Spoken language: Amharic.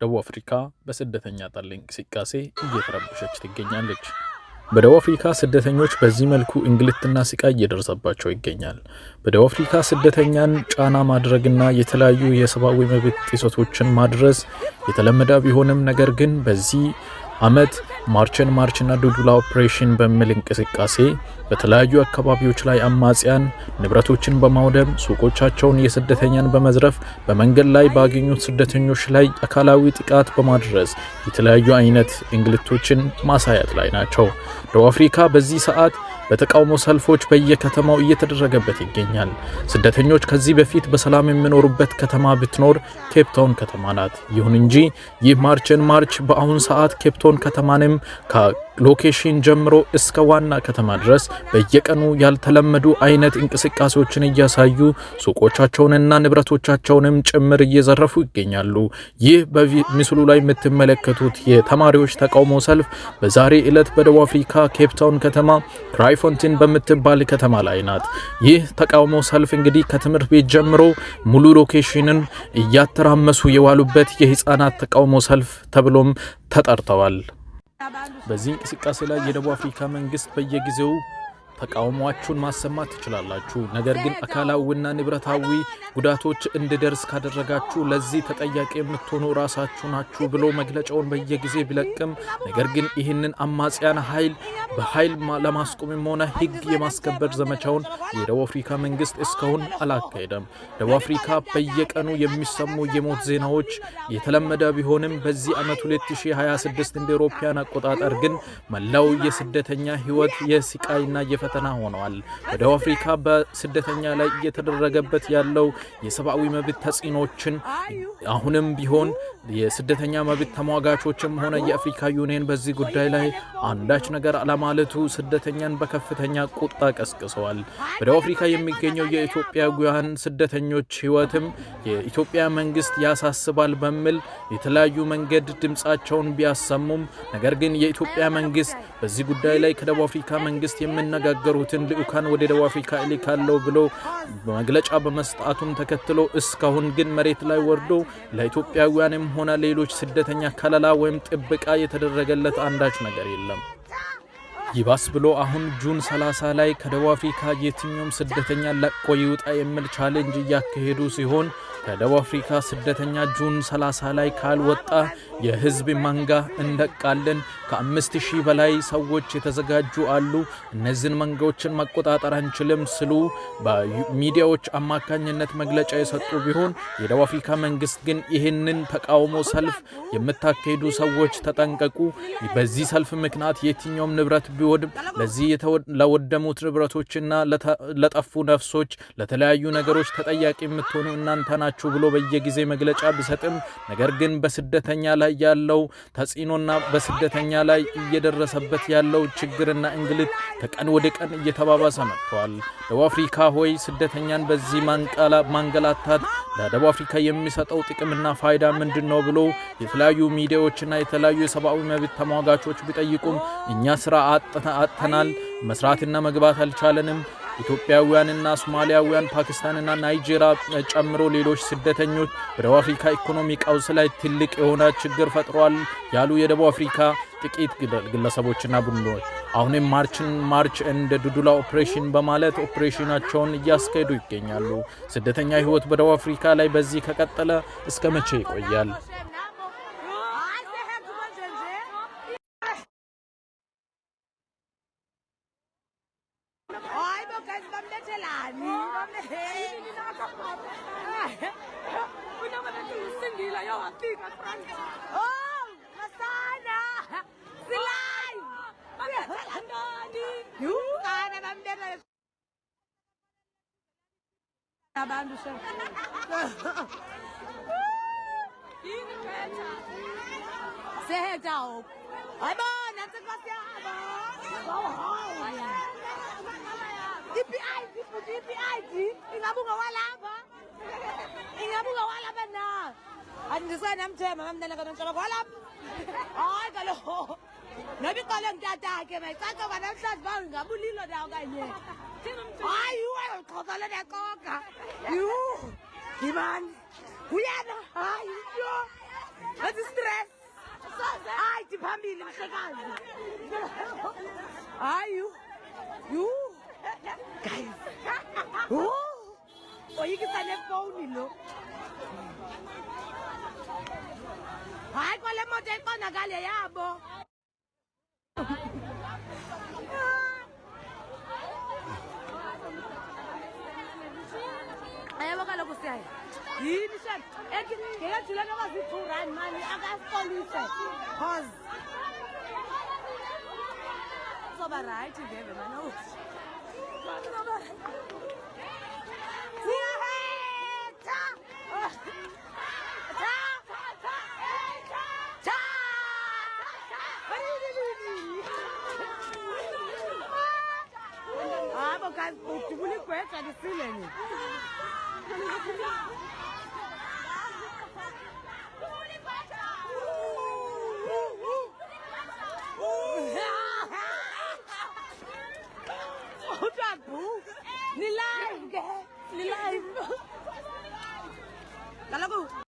ደቡብ አፍሪካ በስደተኛ ጠል እንቅስቃሴ እየተረበሸች ትገኛለች። በደቡብ አፍሪካ ስደተኞች በዚህ መልኩ እንግልትና ስቃይ እየደረሰባቸው ይገኛል። በደቡብ አፍሪካ ስደተኛን ጫና ማድረግና የተለያዩ የሰብአዊ መብት ጥሰቶችን ማድረስ የተለመደ ቢሆንም ነገር ግን በዚህ አመት ማርችና ዱዱላ ኦፕሬሽን በሚል እንቅስቃሴ በተለያዩ አካባቢዎች ላይ አማጽያን ንብረቶችን በማውደም ሱቆቻቸውን የስደተኛን በመዝረፍ በመንገድ ላይ ባገኙት ስደተኞች ላይ አካላዊ ጥቃት በማድረስ የተለያዩ አይነት እንግልቶችን ማሳየት ላይ ናቸው። ደቡብ አፍሪካ በዚህ ሰዓት በተቃውሞ ሰልፎች በየከተማው እየተደረገበት ይገኛል። ስደተኞች ከዚህ በፊት በሰላም የሚኖሩበት ከተማ ብትኖር ኬፕታውን ከተማ ናት። ይሁን እንጂ ይህ ማርች በአሁን ሰዓት ኬፕታውን ከተማንም ከሎኬሽን ጀምሮ እስከ ዋና ከተማ ድረስ በየቀኑ ያልተለመዱ አይነት እንቅስቃሴዎችን እያሳዩ ሱቆቻቸውንና ንብረቶቻቸውንም ጭምር እየዘረፉ ይገኛሉ። ይህ በምስሉ ላይ የምትመለከቱት የተማሪዎች ተቃውሞ ሰልፍ በዛሬ ዕለት በደቡብ አፍሪካ ኬፕታውን ከተማ ክራይፎንቲን በምትባል ከተማ ላይ ናት። ይህ ተቃውሞ ሰልፍ እንግዲህ ከትምህርት ቤት ጀምሮ ሙሉ ሎኬሽንን እያተራመሱ የዋሉበት የህፃናት ተቃውሞ ሰልፍ ተብሎም ተጠርተዋል። በዚህ እንቅስቃሴ ላይ የደቡብ አፍሪካ መንግስት በየጊዜው ተቃውሟችሁን ማሰማት ትችላላችሁ፣ ነገር ግን አካላዊና ንብረታዊ ጉዳቶች እንዲደርስ ካደረጋችሁ ለዚህ ተጠያቂ የምትሆኑ ራሳችሁ ናችሁ ብሎ መግለጫውን በየጊዜ ቢለቅም ነገር ግን ይህንን አማጽያን በኃይል ለማስቆምም ሆነ ህግ የማስከበር ዘመቻውን የደቡብ አፍሪካ መንግስት እስካሁን አላካሄደም። ደቡብ አፍሪካ በየቀኑ የሚሰሙ የሞት ዜናዎች የተለመደ ቢሆንም በዚህ ዓመት 2026 እንደ አውሮፓውያን አቆጣጠር ግን መላው የስደተኛ ህይወት የስቃይና ፈተና ሆነዋል። በደቡብ አፍሪካ በስደተኛ ላይ እየተደረገበት ያለው የሰብአዊ መብት ተጽዕኖችን አሁንም ቢሆን የስደተኛ መብት ተሟጋቾችም ሆነ የአፍሪካ ዩኒየን በዚህ ጉዳይ ላይ አንዳች ነገር አለማለቱ ስደተኛን በከፍተኛ ቁጣ ቀስቅሰዋል። በደቡብ አፍሪካ የሚገኘው የኢትዮጵያውያን ስደተኞች ህይወትም የኢትዮጵያ መንግስት ያሳስባል በሚል የተለያዩ መንገድ ድምጻቸውን ቢያሰሙም ነገር ግን የኢትዮጵያ መንግስት በዚህ ጉዳይ ላይ ከደቡብ አፍሪካ መንግስት የሚነጋገሩትን ልኡካን ወደ ደቡብ አፍሪካ እልካለሁ ብሎ መግለጫ በመስጣቱም ተከትሎ እስካሁን ግን መሬት ላይ ወርዶ ለኢትዮጵያውያንም ሆነ ሌሎች ስደተኛ ከለላ ወይም ጥበቃ የተደረገለት አንዳች ነገር የለም። ይባስ ብሎ አሁን ጁን 30 ላይ ከደቡብ አፍሪካ የትኛውም ስደተኛ ለቆ ይውጣ የሚል ቻሌንጅ እያካሄዱ ሲሆን ከደቡብ አፍሪካ ስደተኛ ጁን 30 ላይ ካልወጣ የህዝብ መንጋ እንደቃለን፣ ከ5000 በላይ ሰዎች የተዘጋጁ አሉ፣ እነዚህን መንጋዎችን መቆጣጠር አንችልም ስሉ በሚዲያዎች አማካኝነት መግለጫ የሰጡ ቢሆን የደቡብ አፍሪካ መንግስት ግን ይህንን ተቃውሞ ሰልፍ የምታካሄዱ ሰዎች ተጠንቀቁ፣ በዚህ ሰልፍ ምክንያት የትኛውም ንብረት ቢወድም ለዚህ ለወደሙት ንብረቶችና ለጠፉ ነፍሶች ለተለያዩ ነገሮች ተጠያቂ የምትሆኑ እናንተ ናችሁ ብሎ በየጊዜ መግለጫ ቢሰጥም ነገር ግን በስደተኛ ላይ ያለው ተጽዕኖና በስደተኛ ላይ እየደረሰበት ያለው ችግርና እንግልት ከቀን ወደ ቀን እየተባባሰ መጥቷል። ደቡብ አፍሪካ ሆይ ስደተኛን በዚህ ማንገላታት ለደቡብ አፍሪካ የሚሰጠው ጥቅምና ፋይዳ ምንድነው ብሎ የተለያዩ ሚዲያዎችና የተለያዩ የሰብአዊ መብት ተሟጋቾች ቢጠይቁም እኛ ስራ አጥተናል፣ መስራትና መግባት አልቻለንም፣ ኢትዮጵያውያንና ሶማሊያውያን ፓኪስታንና ናይጄሪያ ጨምሮ ሌሎች ስደተኞች በደቡብ አፍሪካ ኢኮኖሚ ቀውስ ላይ ትልቅ የሆነ ችግር ፈጥሯል ያሉ የደቡብ አፍሪካ ጥቂት ግለሰቦችና ቡድኖች አሁንም ማርች እንደ ዱዱላ ኦፕሬሽን በማለት ኦፕሬሽናቸውን እያስካሄዱ ይገኛሉ። ስደተኛ ህይወት በደቡብ አፍሪካ ላይ በዚህ ከቀጠለ እስከ መቼ ይቆያል? Uthi phambili mhlekazi. Hayi you. Guys. Oyikisa le phone lo. Hayi kwale moto eqonakale yabo. Ayabo kaloku siyaya. Yini shem? Ethi ngekajula noba zi-2 mani akasipolise. Cause soba right ngeve mani. Siyahetha. Abo guys, ukubuli kwetha lisile ni. Ni live. Kaloku